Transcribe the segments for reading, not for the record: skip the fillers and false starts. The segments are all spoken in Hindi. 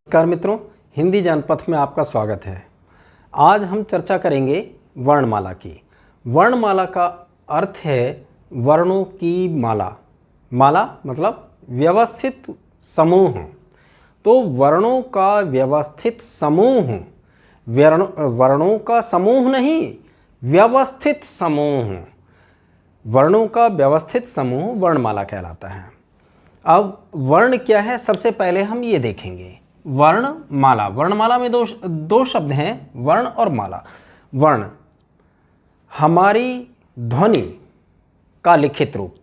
नमस्कार मित्रों, हिंदी ज्ञानपथ में आपका स्वागत है। आज हम चर्चा करेंगे वर्णमाला की। वर्णमाला का अर्थ है वर्णों की माला। माला मतलब व्यवस्थित समूह। तो वर्णों का व्यवस्थित समूह, वर्णों का समूह नहीं, व्यवस्थित समूह, वर्णों का व्यवस्थित समूह वर्णमाला कहलाता है। अब वर्ण क्या है, सबसे पहले हम ये देखेंगे। वर्णमाला, वर्णमाला में दो शब्द हैं, वर्ण और माला। वर्ण हमारी ध्वनि का लिखित रूप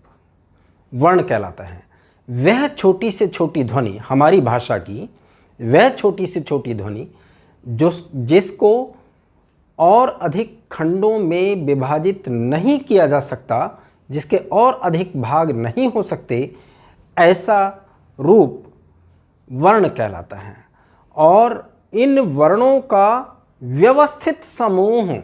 वर्ण कहलाता है। वह छोटी से छोटी ध्वनि, हमारी भाषा की वह छोटी से छोटी ध्वनि जिसको और अधिक खंडों में विभाजित नहीं किया जा सकता, जिसके और अधिक भाग नहीं हो सकते, ऐसा रूप वर्ण कहलाता है। और इन वर्णों का व्यवस्थित समूह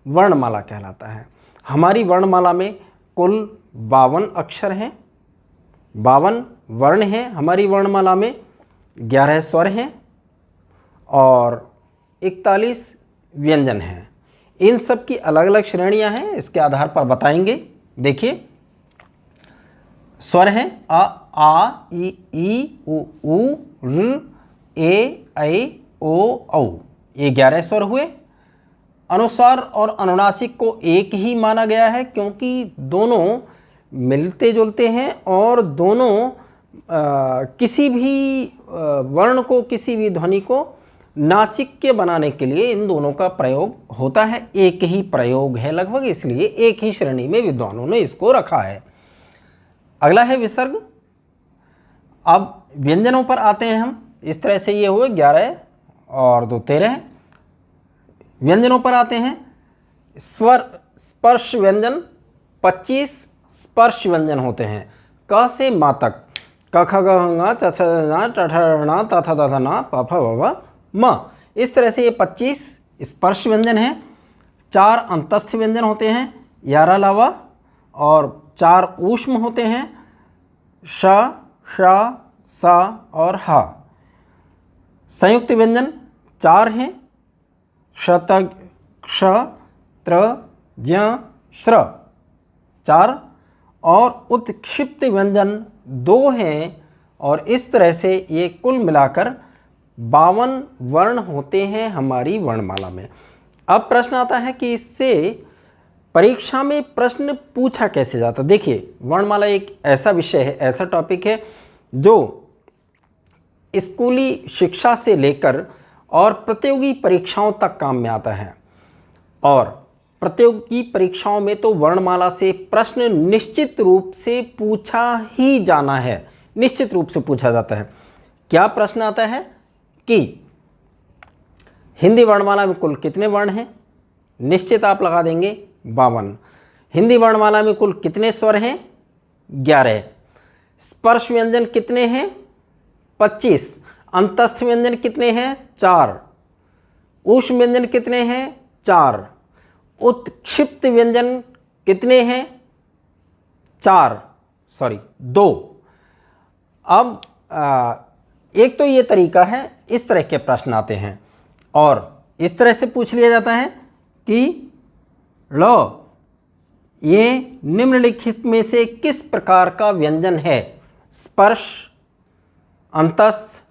वर्णमाला कहलाता है। हमारी वर्णमाला में कुल 52 अक्षर हैं, 52 वर्ण हैं। हमारी वर्णमाला में 11 स्वर हैं और 41 व्यंजन हैं। इन सब की अलग अलग श्रेणियां हैं, इसके आधार पर बताएंगे। देखिए, स्वर हैं आ ई उ ऋ ए ऐ ओ औ, ये 11 स्वर हुए। अनुस्वार और अनुनासिक को एक ही माना गया है, क्योंकि दोनों मिलते जुलते हैं और दोनों किसी भी वर्ण को, किसी भी ध्वनि को नासिक के बनाने के लिए इन दोनों का प्रयोग होता है। एक ही प्रयोग है लगभग, इसलिए एक ही श्रेणी में विद्वानों ने इसको रखा है। अगला है विसर्ग। अब व्यंजनों पर आते हैं हम। इस तरह से ये हुए 11 और 2 13। व्यंजनों पर आते हैं। स्वर स्पर्श व्यंजन 25 स्पर्श व्यंजन होते हैं। क से मा तक, क ख ग घ च छ ज ट ठ ण त थ द थ न प फ ब भ म। इस तरह से ये 25 स्पर्श व्यंजन हैं। 4 अंतस्थ व्यंजन होते हैं, यारा लावा, और 4 ऊष्म होते हैं, श, श, स और ह। संयुक्त व्यंजन 4 हैं, क्षतग, क्ष, त्र, ज्ञ, श्र 4, और उत्क्षिप्त व्यंजन 2 हैं। और इस तरह से ये कुल मिलाकर 52 वर्ण होते हैं हमारी वर्णमाला में। अब प्रश्न आता है कि इससे परीक्षा में प्रश्न पूछा कैसे जाता। देखिए, वर्णमाला एक ऐसा विषय है, ऐसा टॉपिक है जो स्कूली शिक्षा से लेकर और प्रतियोगी परीक्षाओं तक काम में आता है। और प्रतियोगी परीक्षाओं में तो वर्णमाला से प्रश्न निश्चित रूप से पूछा ही जाना है, निश्चित रूप से पूछा जाता है। क्या प्रश्न आता है कि हिंदी वर्णमाला में कुल कितने वर्ण हैं? निश्चित आप लगा देंगे 52। हिंदी वर्णमाला में कुल कितने स्वर हैं? 11। स्पर्श व्यंजन कितने हैं? 25। अंतस्थ व्यंजन कितने हैं? 4। ऊष्म व्यंजन कितने हैं? 4। उत्क्षिप्त व्यंजन कितने हैं? 2। अब एक तो ये तरीका है, इस तरह के प्रश्न आते हैं। और इस तरह से पूछ लिया जाता है कि लो, ये निम्नलिखित में से किस प्रकार का व्यंजन है? स्पर्श, अंतस्थ,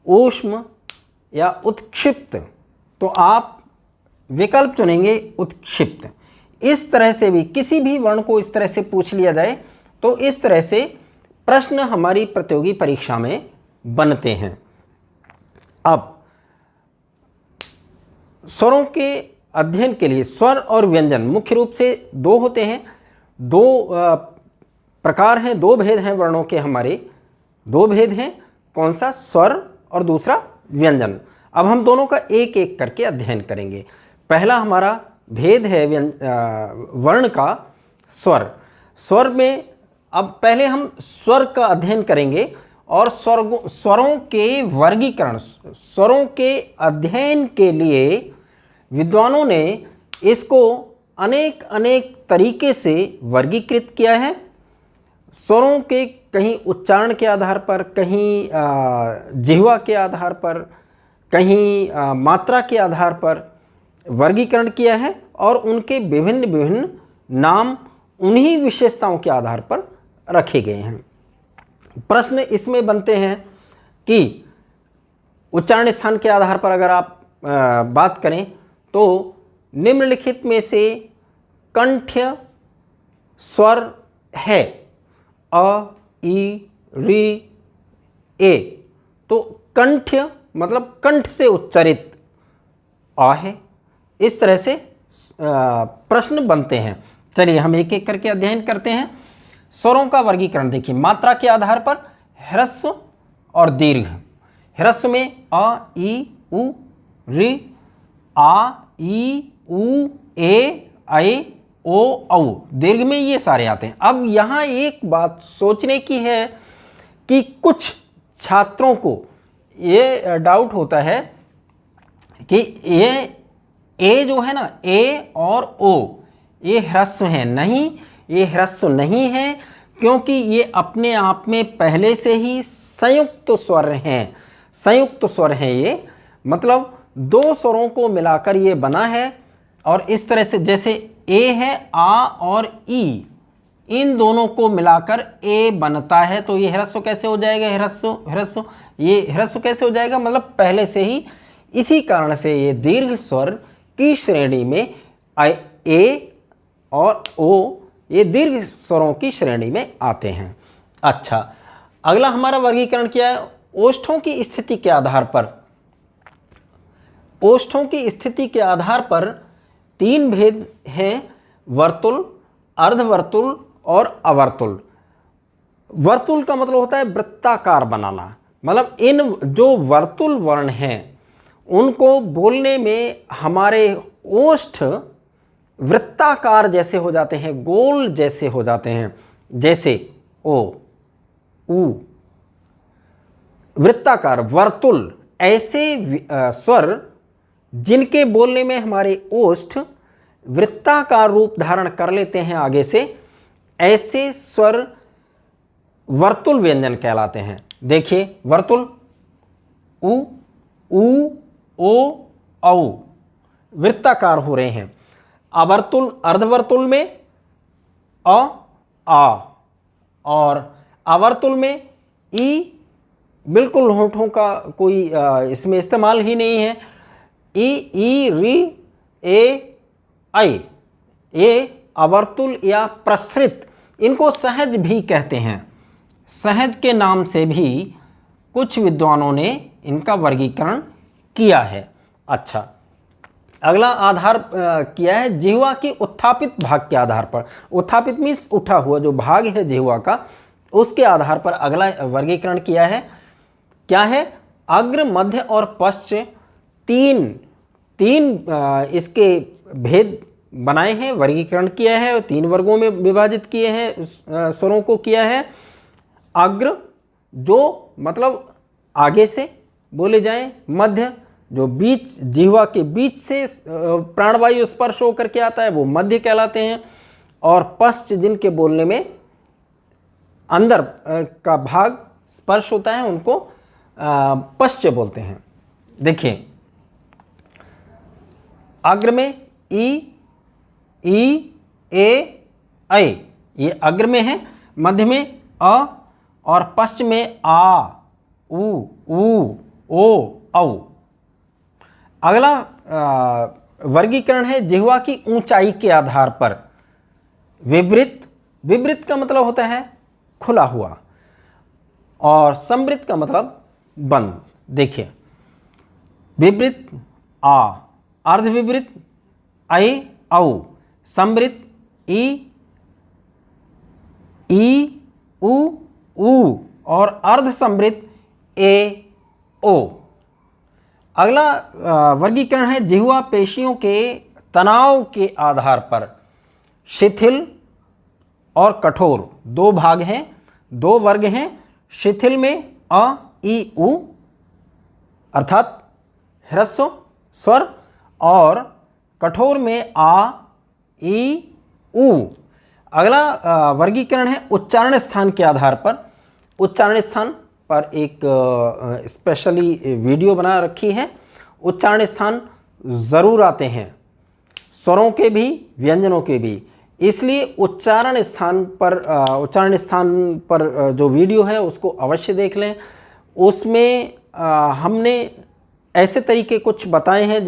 ऊष्म या उत्क्षिप्त? तो आप विकल्प चुनेंगे उत्क्षिप्त। इस तरह से भी किसी भी वर्ण को इस तरह से पूछ लिया जाए तो इस तरह से प्रश्न हमारी प्रतियोगी परीक्षा में बनते हैं। अब स्वरों के अध्ययन के लिए स्वर और व्यंजन मुख्य रूप से 2 होते हैं। 2 प्रकार हैं, 2 भेद हैं वर्णों के। हमारे 2 भेद हैं, कौन सा? स्वर और दूसरा व्यंजन। अब हम दोनों का एक एक करके अध्ययन करेंगे। पहला हमारा भेद है वर्ण का स्वर। स्वर में अब पहले हम स्वर का अध्ययन करेंगे और स्वरों के वर्गीकरण, स्वरों के अध्ययन के लिए विद्वानों ने इसको अनेक तरीके से वर्गीकृत किया है। स्वरों के कहीं उच्चारण के आधार पर, कहीं जिह्वा के आधार पर, कहीं मात्रा के आधार पर वर्गीकरण किया है और उनके विभिन्न विभिन्न नाम उन्हीं विशेषताओं के आधार पर रखे गए हैं। प्रश्न इसमें बनते हैं कि उच्चारण स्थान के आधार पर अगर आप बात करें तो निम्नलिखित में से कंठ्य स्वर है अ, ई, री, ए। तो कंठ्य मतलब कंठ से उच्चारित अ है। इस तरह से प्रश्न बनते हैं। चलिए हम एक एक करके अध्ययन करते हैं। स्वरों का वर्गीकरण देखिए, मात्रा के आधार पर ह्रस्व और दीर्घ। ह्रस्व में अ, ई, उ, ऋ, आ, ई, उ, ए, ऐ, ओ, औ। दीर्घ में ये सारे आते हैं। अब यहाँ एक बात सोचने की है कि कुछ छात्रों को ये डाउट होता है कि ए जो है ना, ए और ओ, ये ह्रस्व हैं। नहीं, ये ह्रस्व नहीं है, क्योंकि ये अपने आप में पहले से ही संयुक्त स्वर हैं। संयुक्त स्वर हैं ये, मतलब दो स्वरों को मिलाकर ये बना है। और इस तरह से जैसे ए है, आ और ई, इन दोनों को मिलाकर ए बनता है। तो ये ह्रस्व कैसे हो जाएगा? ह्रस्व ये ह्रस्व कैसे हो जाएगा? मतलब पहले से ही। इसी कारण से ये दीर्घ स्वर की श्रेणी में ए और ओ, ये दीर्घ स्वरों की श्रेणी में आते हैं। अच्छा, अगला हमारा वर्गीकरण क्या है? ओष्ठों की स्थिति के आधार पर। ओष्ठों की स्थिति के आधार पर तीन भेद हैं: वर्तुल, अर्धवर्तुल और अवर्तुल। वर्तुल का मतलब होता है वृत्ताकार बनाना। मतलब इन जो वर्तुल वर्ण हैं उनको बोलने में हमारे ओष्ठ वृत्ताकार जैसे हो जाते हैं, गोल जैसे हो जाते हैं। जैसे ओ, उ, वृत्ताकार, वर्तुल, ऐसे स्वर जिनके बोलने में हमारे ओष्ठ वृत्ताकार रूप धारण कर लेते हैं आगे से, ऐसे स्वर वर्तुल व्यंजन कहलाते हैं। देखिए, वर्तुल उ, ऊ, ओ, औ वृत्ताकार हो रहे हैं। अवर्तुल, अर्धवर्तुल में अ, आ, और अवर्तुल में ई, बिल्कुल होठों का कोई इसमें इस्तेमाल ही नहीं है। ई, री, ए, ऐ, ये अवर्तुल या प्रसृत, इनको सहज भी कहते हैं। सहज के नाम से भी कुछ विद्वानों ने इनका वर्गीकरण किया है। अच्छा, अगला आधार किया है जिह्वा की उत्थापित भाग के आधार पर। उत्थापित मीन्स उठा हुआ जो भाग है जिह्वा का, उसके आधार पर अगला वर्गीकरण किया है। क्या है? अग्र, मध्य और पश्च, तीन इसके भेद बनाए हैं, वर्गीकरण किया है, तीन वर्गों में विभाजित किए हैं, स्वरों को किया है। अग्र जो मतलब आगे से बोले जाएं, मध्य जो बीच, जिह्वा के बीच से प्राणवायु स्पर्श होकर के आता है वो मध्य कहलाते हैं। और पश्च जिनके बोलने में अंदर का भाग स्पर्श होता है उनको पश्च बोलते हैं। देखिए, अग्र में ई, ए, ऐ, ये अग्र में है, मध्य में अ और पश्च में आ, उ, ओ, औ। अगला वर्गीकरण है जिह्वा की ऊंचाई के आधार पर। विवृत, विवृत का मतलब होता है खुला हुआ, और संवृत का मतलब बंद। देखिए, विवृत आ, अर्धविवृत ऐ, औ, संवृत ई, उ और अर्धसंवृत ए, ओ। अगला वर्गीकरण है जिह्वा पेशियों के तनाव के आधार पर। शिथिल और कठोर दो भाग हैं, दो वर्ग हैं। शिथिल में अ, ई, उ अर्थात ह्रस्व स्वर, और कठोर में आ, ई, उ अगला वर्गीकरण है उच्चारण स्थान के आधार पर। उच्चारण स्थान पर एक स्पेशली वीडियो बना रखी है। उच्चारण स्थान ज़रूर आते हैं, स्वरों के भी व्यंजनों के भी, इसलिए उच्चारण स्थान पर जो वीडियो है उसको अवश्य देख लें। उसमें हमने ऐसे तरीके कुछ बताए हैं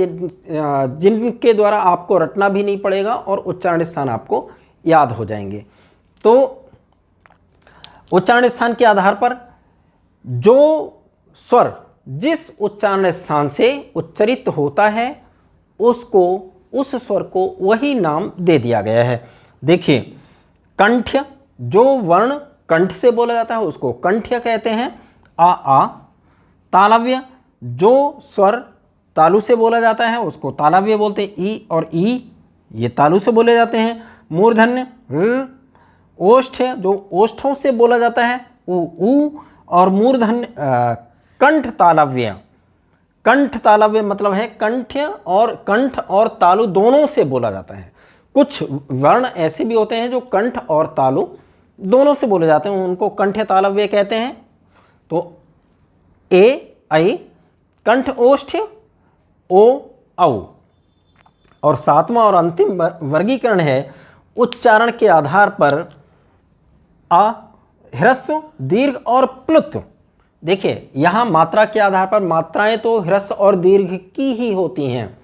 जिनके द्वारा आपको रटना भी नहीं पड़ेगा और उच्चारण स्थान आपको याद हो जाएंगे। तो उच्चारण स्थान के आधार पर जो स्वर जिस उच्चारण स्थान से उच्चरित होता है उस स्वर को वही नाम दे दिया गया है। देखिए, कंठ्य, जो वर्ण कंठ से बोला जाता है उसको कंठ्य कहते हैं, आ। तालव्य, जो स्वर तालु से बोला जाता है उसको तालव्य बोलते हैं, ई और ई ये तालु से बोले जाते हैं। मूर्धन्य र। ओष्ठ्य, जो ओष्ठों से बोला जाता है, ऊ। और मूर्धन्य कंठ तालव्य। कंठ तालव्य मतलब है कंठ और तालु दोनों से बोला जाता है। कुछ वर्ण ऐसे भी होते हैं जो कंठ और तालु दोनों से बोले जाते हैं, उनको कंठ तालव्य कहते हैं। तो ए, ऐ, कंठ ओष्ठ्य, ओ, औ। और सातवां और अंतिम वर्गीकरण है उच्चारण के आधार पर आ, ह्रस्व, दीर्घ और प्लुत। देखिए, यहाँ मात्रा के आधार पर मात्राएं तो ह्रस्व और दीर्घ की ही होती हैं,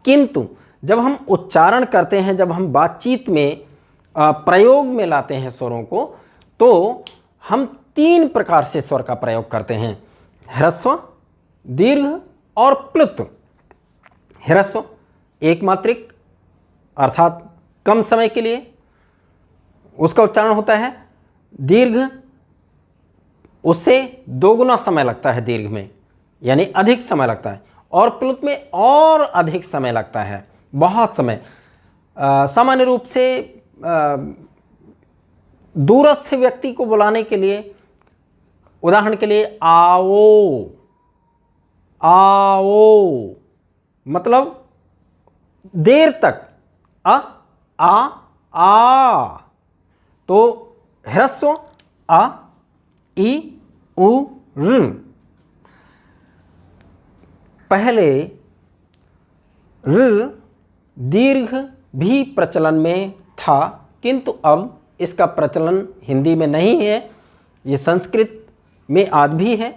किंतु जब हम उच्चारण करते हैं, जब हम बातचीत में प्रयोग में लाते हैं स्वरों को, तो हम 3 प्रकार से स्वर का प्रयोग करते हैं, ह्रस्व, दीर्घ और प्लुत। ह्रस्व एक मात्रिक अर्थात कम समय के लिए उसका उच्चारण होता है। दीर्घ, उससे 2 गुना समय लगता है दीर्घ में, यानी अधिक समय लगता है। और प्लुत में और अधिक समय लगता है, बहुत समय। सामान्य रूप से दूरस्थ व्यक्ति को बुलाने के लिए, उदाहरण के लिए आओ, आओ मतलब देर तक, आ। तो ह्रस्व आ, ई, उ, ऋ। पहले ऋ दीर्घ भी प्रचलन में था, किंतु अब इसका प्रचलन हिंदी में नहीं है, ये संस्कृत में आज भी है,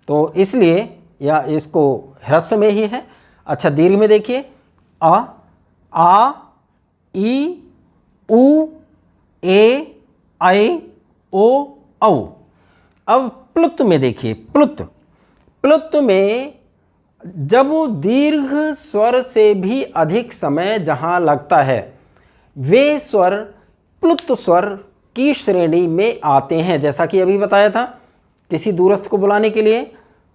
तो इसलिए या इसको ह्रस्व में ही है। अच्छा, दीर्घ में देखिए, आ, ई, उ, ए, ऐ, ओ, औ। अब प्लुत में देखिए, प्लुत में जब दीर्घ स्वर से भी अधिक समय जहाँ लगता है, वे स्वर प्लुत स्वर की श्रेणी में आते हैं। जैसा कि अभी बताया था, किसी दूरस्थ को बुलाने के लिए,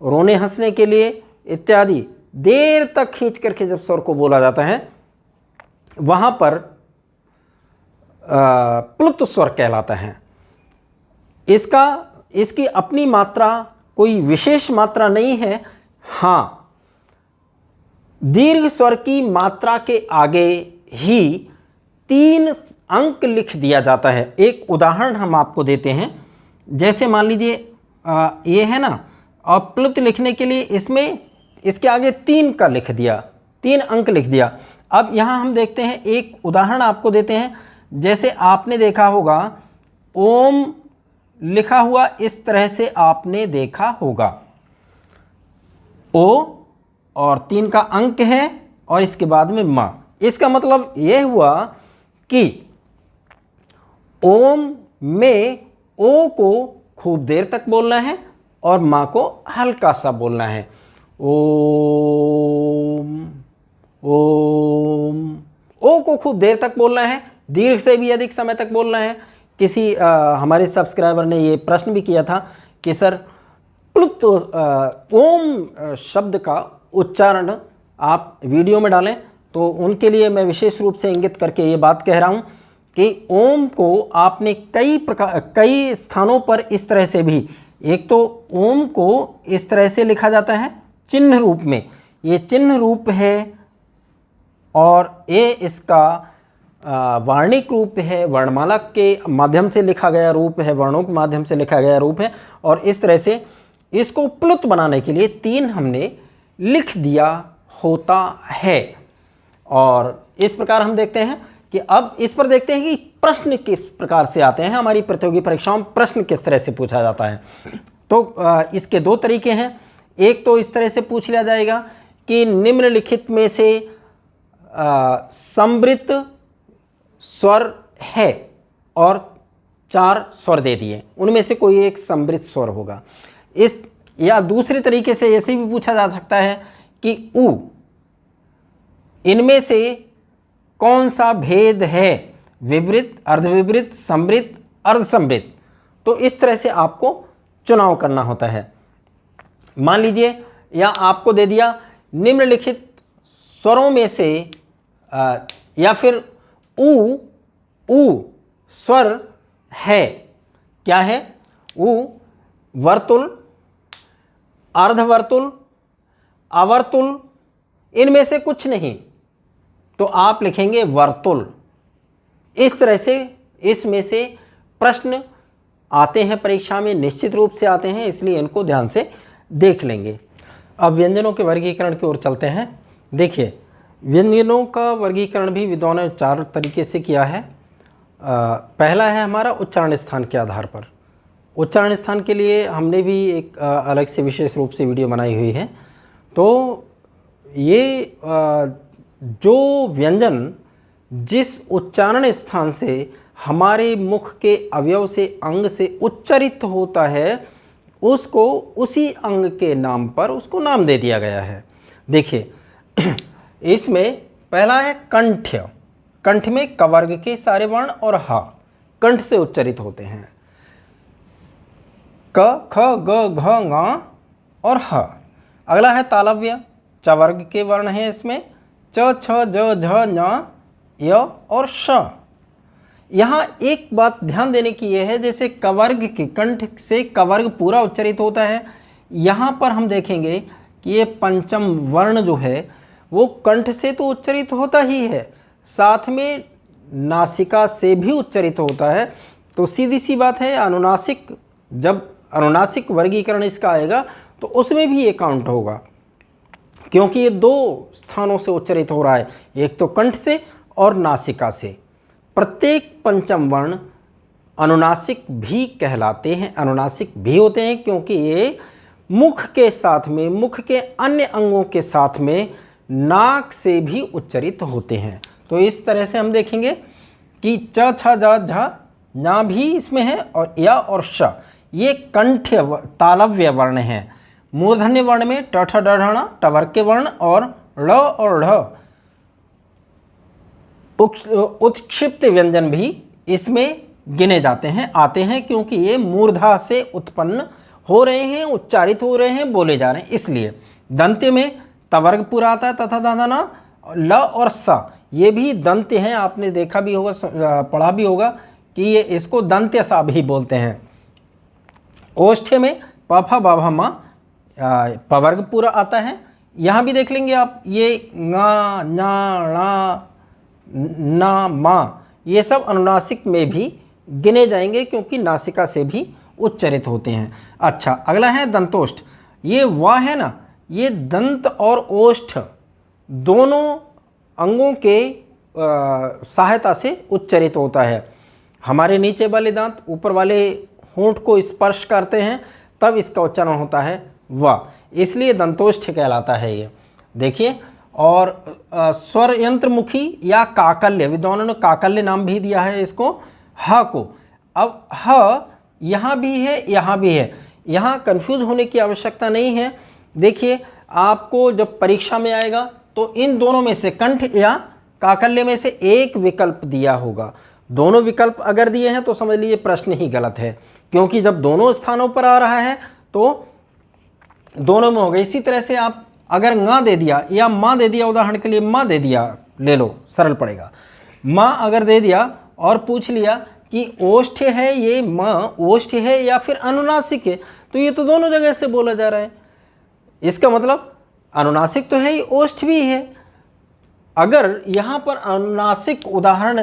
रोने हंसने के लिए इत्यादि देर तक खींच करके जब स्वर को बोला जाता है, वहाँ पर प्लुत स्वर कहलाता है। इसकी अपनी मात्रा कोई विशेष मात्रा नहीं है। हाँ, दीर्घ स्वर की मात्रा के आगे ही 3 अंक लिख दिया जाता है। एक उदाहरण हम आपको देते हैं। जैसे मान लीजिए ये है ना, और प्लुत लिखने के लिए इसमें इसके आगे 3 का लिख दिया, 3 अंक लिख दिया। अब यहाँ हम देखते हैं, एक उदाहरण आपको देते हैं। जैसे आपने देखा होगा, ओम लिखा हुआ इस तरह से आपने देखा होगा, ओ और 3 का अंक है और इसके बाद में माँ। इसका मतलब यह हुआ कि ओम में ओ को खूब देर तक बोलना है और माँ को हल्का सा बोलना है। ओम, ओम, ओ को खूब देर तक बोलना है, दीर्घ से भी अधिक समय तक बोलना है। किसी हमारे सब्सक्राइबर ने ये प्रश्न भी किया था कि सर प्लुत ओम शब्द का उच्चारण आप वीडियो में डालें, तो उनके लिए मैं विशेष रूप से इंगित करके ये बात कह रहा हूँ कि ओम को आपने कई स्थानों पर इस तरह से भी, एक तो ओम को इस तरह से लिखा जाता है चिन्ह रूप में, ये चिन्ह रूप है, और ये इसका वार्णिक रूप है, वर्णमाला के माध्यम से लिखा गया रूप है, वर्णों के माध्यम से लिखा गया रूप है। और इस तरह से इसको प्लुत बनाने के लिए 3 हमने लिख दिया होता है। और इस प्रकार हम देखते हैं कि अब इस पर देखते हैं कि प्रश्न किस प्रकार से आते हैं। हमारी प्रतियोगी परीक्षाओं में प्रश्न किस तरह से पूछा जाता है। तो इसके 2 तरीके हैं। एक तो इस तरह से पूछ लिया जाएगा कि निम्नलिखित में से समृत स्वर है और 4 स्वर दे दिए, उनमें से कोई एक समृत स्वर होगा। या दूसरे तरीके से ऐसे भी पूछा जा सकता है कि इनमें से कौन सा भेद है, विवृत, अर्धविवृत, समृत, अर्धसमृत। तो इस तरह से आपको चुनाव करना होता है। मान लीजिए या आपको दे दिया निम्नलिखित स्वरों में से या फिर उ स्वर है, क्या है? वर्तुल, अर्धवर्तुल, अवर्तुल, इनमें से कुछ नहीं, तो आप लिखेंगे वर्तुल। इस तरह से इसमें से प्रश्न आते हैं परीक्षा में, निश्चित रूप से आते हैं, इसलिए इनको ध्यान से देख लेंगे। अब व्यंजनों के वर्गीकरण की ओर चलते हैं। देखिए, व्यंजनों का वर्गीकरण भी विद्वानों ने 4 तरीके से किया है। पहला है हमारा उच्चारण स्थान के आधार पर। उच्चारण स्थान के लिए हमने भी एक अलग से विशेष रूप से वीडियो बनाई हुई है। तो ये जो व्यंजन जिस उच्चारण स्थान से हमारे मुख के अवयव से, अंग से उच्चारित होता है, उसको उसी अंग के नाम पर उसको नाम दे दिया गया है। देखिए, इसमें पहला है कंठ। कंठ में क वर्ग के सारे वर्ण और ह कंठ से उच्चारित होते हैं। क, ख, ग, घ, ङ और ह। अगला है तालव्य। च वर्ग के वर्ण हैं इसमें, च, छ, ज, झ, ञ, य और श। यहाँ एक बात ध्यान देने की यह है, जैसे कवर्ग के कंठ से कवर्ग पूरा उच्चारित होता है, यहाँ पर हम देखेंगे कि ये पंचम वर्ण जो है वो कंठ से तो उच्चारित होता ही है, साथ में नासिका से भी उच्चारित होता है। तो सीधी सी बात है, अनुनासिक, जब अनुनासिक वर्गीकरण इसका आएगा तो उसमें भी ये काउंट होगा, क्योंकि ये 2 स्थानों से उच्चारित हो रहा है, एक तो कंठ से और नासिका से। प्रत्येक पंचम वर्ण अनुनासिक भी कहलाते हैं, अनुनासिक भी होते हैं, क्योंकि ये मुख के साथ में, मुख के अन्य अंगों के साथ में नाक से भी उच्चारित होते हैं। तो इस तरह से हम देखेंगे कि च, छ, ज, झ, ञ भी इसमें है और य और श, ये कंठ तालव्य वर्ण हैं। मूर्धन्य वर्ण में ट, ठ, ड, ढ, ण, ट वर्ग के वर्ण और ळ और ढ। उत्क्षिप्त व्यंजन भी इसमें गिने जाते हैं, आते हैं, क्योंकि ये मूर्धा से उत्पन्न हो रहे हैं, उच्चारित हो रहे हैं, बोले जा रहे हैं, इसलिए। दंत्य में तवर्ग पूरा आता है, तथा दाना, ल और स, ये भी दंत्य हैं। आपने देखा भी होगा, पढ़ा भी होगा कि ये इसको दंत्य सा भी बोलते हैं। ओष्ठ्य में प, फ, ब, भ, म, पवर्ग पूरा आता है। यहाँ भी देख लेंगे आप, ये ङ, ञ, ण, न, म, ये सब अनुनासिक में भी गिने जाएंगे, क्योंकि नासिका से भी उच्चारित होते हैं। अच्छा, अगला है दंतोष्ठ। ये वह है ना, ये दंत और ओष्ठ दोनों अंगों के सहायता से उच्चारित होता है। हमारे नीचे वाले दांत ऊपर वाले होंठ को स्पर्श करते हैं, तब इसका उच्चारण होता है व, इसलिए दंतोष्ठ कहलाता है ये। देखिए, और स्वर यंत्रमुखी या काकल्य, विद्वानों ने काकल्य नाम भी दिया है इसको, ह को। अब ह यहाँ भी है, यहाँ भी है, यहाँ कंफ्यूज होने की आवश्यकता नहीं है। देखिए, आपको जब परीक्षा में आएगा तो इन दोनों में से, कंठ या काकल्य में से एक विकल्प दिया होगा। दोनों विकल्प अगर दिए हैं तो समझ लीजिए प्रश्न ही गलत है, क्योंकि जब दोनों स्थानों पर आ रहा है तो दोनों में होगा। इसी तरह से आप अगर ङ दे दिया या माँ दे दिया, उदाहरण के लिए माँ दे दिया, ले लो, सरल पड़ेगा। माँ अगर दे दिया और पूछ लिया कि ओष्ठ है, ये माँ ओष्ठ है या फिर अनुनासिक है, तो ये तो दोनों जगह से बोला जा रहा है, इसका मतलब अनुनासिक तो है ही, ओष्ठ भी है। अगर यहाँ पर अनुनासिक उदाहरण,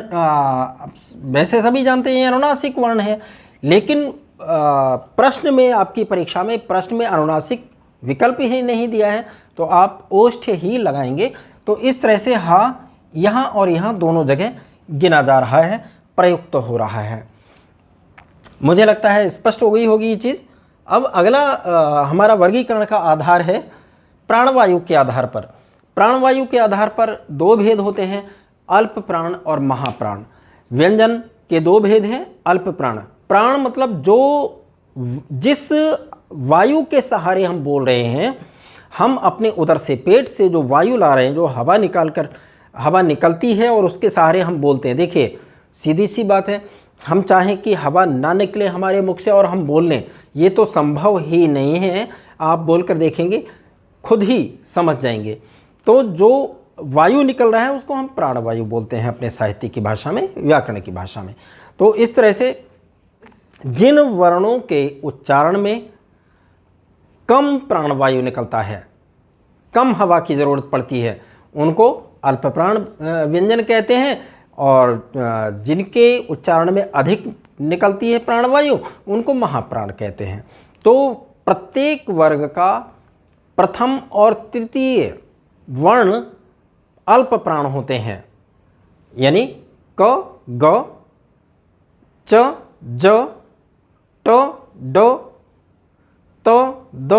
वैसे सभी जानते हैं अनुनासिक वर्ण है, लेकिन प्रश्न में, आपकी परीक्षा में प्रश्न में अनुनासिक विकल्प ही नहीं दिया है, तो आप ओष्ठ ही लगाएंगे। तो इस तरह से हा यहाँ और यहाँ दोनों जगह गिना जा रहा है, प्रयुक्त हो रहा है। मुझे लगता है स्पष्ट हो गई होगी ये चीज़। अब अगला हमारा वर्गीकरण का आधार है प्राणवायु के आधार पर। प्राणवायु के आधार पर दो भेद होते हैं, अल्प प्राण और महाप्राण। व्यंजन के दो भेद हैं, अल्प प्राण। प्राण मतलब जिस वायु के सहारे हम बोल रहे हैं, हम अपने उदर से, पेट से जो वायु ला रहे हैं, जो हवा निकलती है और उसके सहारे हम बोलते हैं। देखिए सीधी सी बात है, हम चाहें कि हवा ना निकले हमारे मुख से और हम बोल लें, ये तो संभव ही नहीं है। आप बोलकर देखेंगे, खुद ही समझ जाएंगे। तो जो वायु निकल रहा है उसको हम प्राणवायु बोलते हैं अपने साहित्य की भाषा में, व्याकरण की भाषा में। तो इस तरह से जिन वर्णों के उच्चारण में कम प्राणवायु निकलता है, कम हवा की ज़रूरत पड़ती है, उनको अल्प प्राण व्यंजन कहते हैं, और जिनके उच्चारण में अधिक निकलती है प्राणवायु, उनको महाप्राण कहते हैं। तो प्रत्येक वर्ग का प्रथम और तृतीय वर्ण अल्प प्राण होते हैं, यानी क, ग, च, ज, ट, ड, त, द,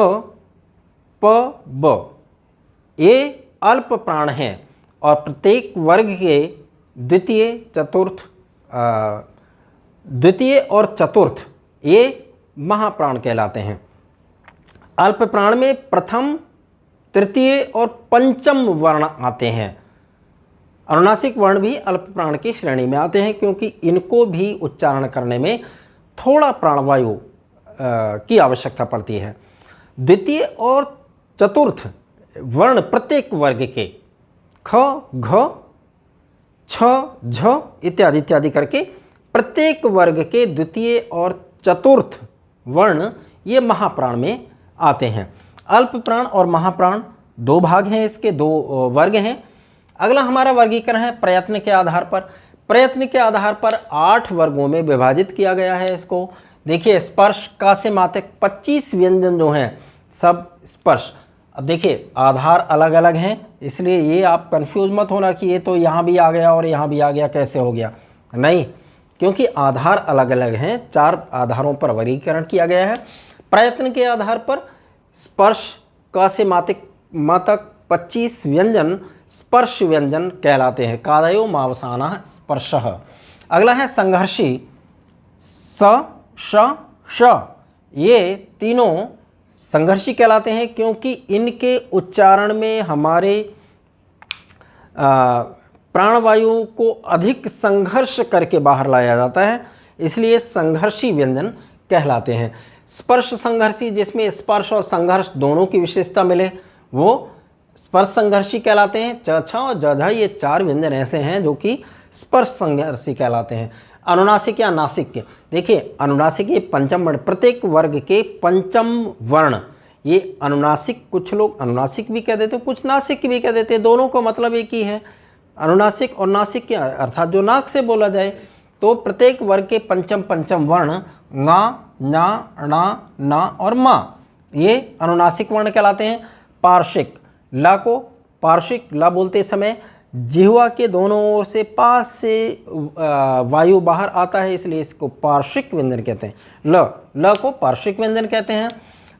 प, ब, ये अल्प प्राण हैं। और प्रत्येक वर्ग के द्वितीय और चतुर्थ ये महाप्राण कहलाते हैं। अल्प प्राण में प्रथम, तृतीय और पंचम वर्ण आते हैं। अनुनासिक वर्ण भी अल्प प्राण की श्रेणी में आते हैं, क्योंकि इनको भी उच्चारण करने में थोड़ा प्राणवायु की आवश्यकता पड़ती है। द्वितीय और चतुर्थ वर्ण प्रत्येक वर्ग के ख, घ, छ, झ इत्यादि इत्यादि करके प्रत्येक वर्ग के द्वितीय और चतुर्थ वर्ण ये महाप्राण में आते हैं। अल्प प्राण और महाप्राण दो भाग हैं, इसके दो वर्ग हैं। अगला हमारा वर्गीकरण है प्रयत्न के आधार पर। प्रयत्न के आधार पर 8 वर्गों में विभाजित किया गया है इसको। देखिए स्पर्श का से मात्रक 25 व्यंजन जो हैं सब स्पर्श। अब देखिए आधार अलग अलग हैं, इसलिए ये आप कंफ्यूज मत होना कि ये तो यहाँ भी आ गया और यहाँ भी आ गया, कैसे हो गया। नहीं, क्योंकि आधार अलग अलग हैं, 4 आधारों पर वर्गीकरण किया गया है। प्रयत्न के आधार पर स्पर्श का से मात्रक 25 व्यंजन स्पर्श व्यंजन कहलाते हैं। कादयो मावसाना स्पर्शः। अगला है संघर्षी स, श, श, ये तीनों संघर्षी कहलाते हैं, क्योंकि इनके उच्चारण में हमारे प्राणवायु को अधिक संघर्ष करके बाहर लाया जाता है, इसलिए संघर्षी व्यंजन कहलाते हैं। स्पर्श संघर्षी, जिसमें स्पर्श और संघर्ष दोनों की विशेषता मिले, वो स्पर्श संघर्षी कहलाते हैं। च, छ और ज, झ ये 4 व्यंजन ऐसे हैं जो कि स्पर्श संघर्षी कहलाते हैं। अनुनासिक या नासिक के, देखिए अनुनासिक ये पंचम वर्ण, प्रत्येक वर्ग के पंचम वर्ण ये अनुनासिक, कुछ लोग अनुनासिक भी कह देते हैं, कुछ नासिक भी कह देते हैं, दोनों का मतलब एक ही है। अनुनासिक और नासिक के अर्थात जो नाक से बोला जाए, तो प्रत्येक वर्ग के पंचम वर्ण ङा, ञा, णा, ना और मा ये अनुनासिक वर्ण कहलाते हैं। पार्श्विक ला को पार्श्विक ला बोलते समय जिह्वा के दोनों ओर से पास से वायु बाहर आता है, इसलिए इसको पार्श्विक व्यंजन कहते हैं। ल को पार्श्विक व्यंजन कहते हैं।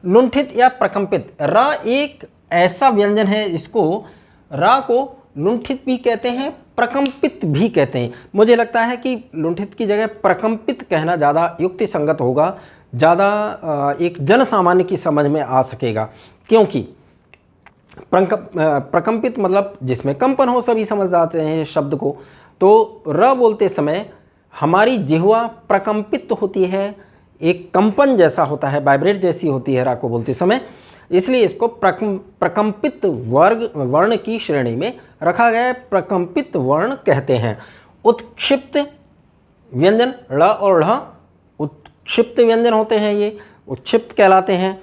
लुंठित या प्रकंपित, रा एक ऐसा व्यंजन है, इसको रा को लुंठित भी कहते हैं, प्रकंपित भी कहते हैं। मुझे लगता है कि लुंठित की जगह प्रकंपित कहना ज़्यादा युक्ति संगत होगा, ज़्यादा एक जन सामान्य की समझ में आ सकेगा, क्योंकि प्रकंपित मतलब जिसमें कंपन हो, सभी समझ जाते हैं शब्द को। तो र बोलते समय हमारी जिह्वा प्रकंपित होती है, एक कंपन जैसा होता है, वाइब्रेट जैसी होती है रा को बोलते समय, इसलिए इसको प्रकंपित वर्ण की श्रेणी में रखा गया है, प्रकंपित वर्ण कहते हैं। उत्क्षिप्त व्यंजन ळ और ढ़ उत्क्षिप्त व्यंजन होते हैं, ये उत्क्षिप्त कहलाते हैं।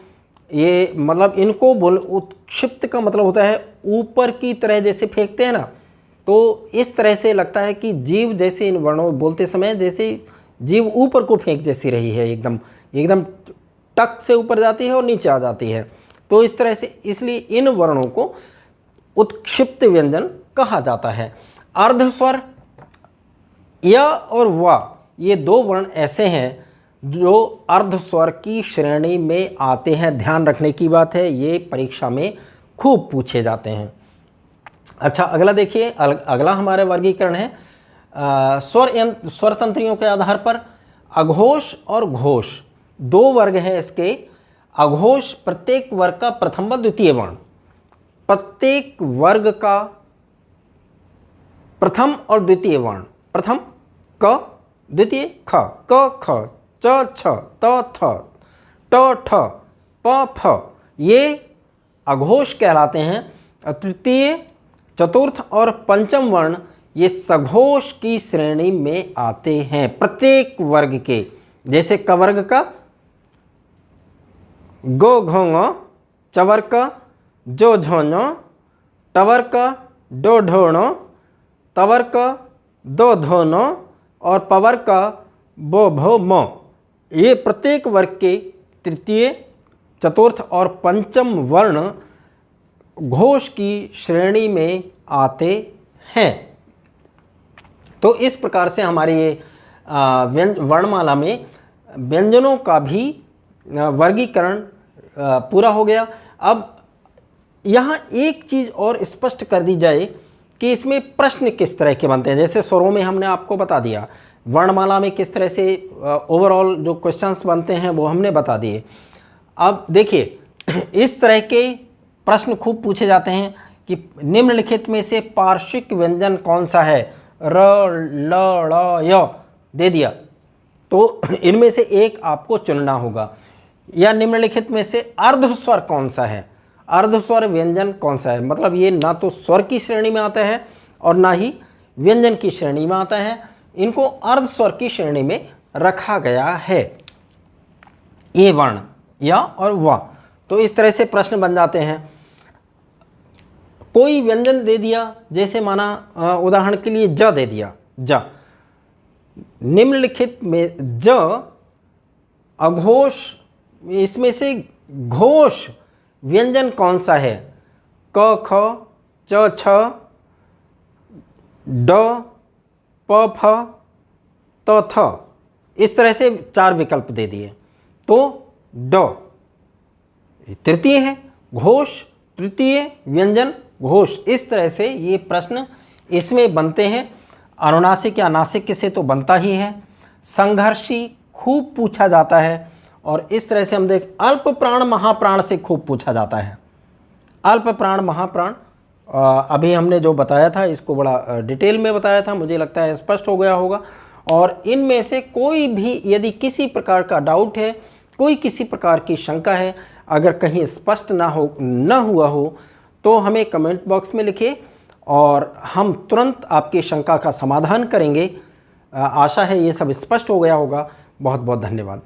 ये मतलब इनको उत्क्षिप्त का मतलब होता है ऊपर की तरह जैसे फेंकते हैं ना, तो इस तरह से लगता है कि जीव जैसे इन वर्णों बोलते समय जैसे जीव ऊपर को फेंक जैसी रही है, एकदम एकदम टक से ऊपर जाती है और नीचे आ जाती है। तो इस तरह से इसलिए इन वर्णों को उत्क्षिप्त व्यंजन कहा जाता है। अर्धस्वर य और व ये दो वर्ण ऐसे हैं जो अर्धस्वर की श्रेणी में आते हैं। ध्यान रखने की बात है, ये परीक्षा में खूब पूछे जाते हैं। अच्छा, अगला देखिए, अगला हमारे वर्गीकरण है स्वर तंत्रियों के आधार पर अघोष और घोष। दो वर्ग हैं इसके। अघोष प्रत्येक वर्ग का प्रथम व द्वितीय वर्ण, प्रत्येक वर्ग का प्रथम और द्वितीय वर्ण, प्रथम क, द्वितीय ख, क ख, च छ, त थ, ट ठ, प फ, ये अघोष कहलाते हैं। तृतीय, चतुर्थ और पंचम वर्ण ये सघोष की श्रेणी में आते हैं प्रत्येक वर्ग के। जैसे क वर्ग का गो घो ङ, चवर का जो झो ञ, टवर का डो ढो ण, तवर का दो धो न और पवर का बो भो म। ये प्रत्येक वर्ग के तृतीय, चतुर्थ और पंचम वर्ण घोष की श्रेणी में आते हैं। तो इस प्रकार से हमारी ये वर्णमाला में व्यंजनों का भी वर्गीकरण पूरा हो गया। अब यहाँ एक चीज़ और स्पष्ट कर दी जाए कि इसमें प्रश्न किस तरह के बनते हैं। जैसे स्वरों में हमने आपको बता दिया, वर्णमाला में किस तरह से ओवरऑल जो क्वेश्चंस बनते हैं वो हमने बता दिए। अब देखिए, इस तरह के प्रश्न खूब पूछे जाते हैं कि निम्नलिखित में से पार्श्विक व्यंजन कौन सा है। र, ल, ड़, य दे दिया, तो इनमें से एक आपको चुनना होगा। या निम्नलिखित में से अर्धस्वर कौन सा है, अर्धस्वर व्यंजन कौन सा है। मतलब ये ना तो स्वर की श्रेणी में आता है और ना ही व्यंजन की श्रेणी में आता है, इनको अर्धस्वर की श्रेणी में रखा गया है, ये वर्ण या और व। तो इस तरह से प्रश्न बन जाते हैं। कोई व्यंजन दे दिया, जैसे माना उदाहरण के लिए ज दे दिया, ज। निम्नलिखित में ज अघोष, इसमें से घोष व्यंजन कौन सा है। क ख, च छ, ड, प फ, त थ, इस तरह से चार विकल्प दे दिए। तो ड तृतीय है, घोष तृतीय, व्यंजन घोष। इस तरह से ये प्रश्न इसमें बनते हैं। अनुनासिक या नासिक से तो बनता ही है। संघर्षी खूब पूछा जाता है। और इस तरह से हम देख अल्प प्राण महाप्राण से खूब पूछा जाता है। अल्प प्राण महाप्राण अभी हमने जो बताया था इसको बड़ा डिटेल में बताया था, मुझे लगता है स्पष्ट हो गया होगा। और इनमें से कोई भी यदि किसी प्रकार का डाउट है, कोई किसी प्रकार की शंका है, अगर कहीं स्पष्ट ना हुआ हो तो हमें कमेंट बॉक्स में लिखिए और हम तुरंत आपकी शंका का समाधान करेंगे। आशा है ये सब स्पष्ट हो गया होगा। बहुत बहुत धन्यवाद।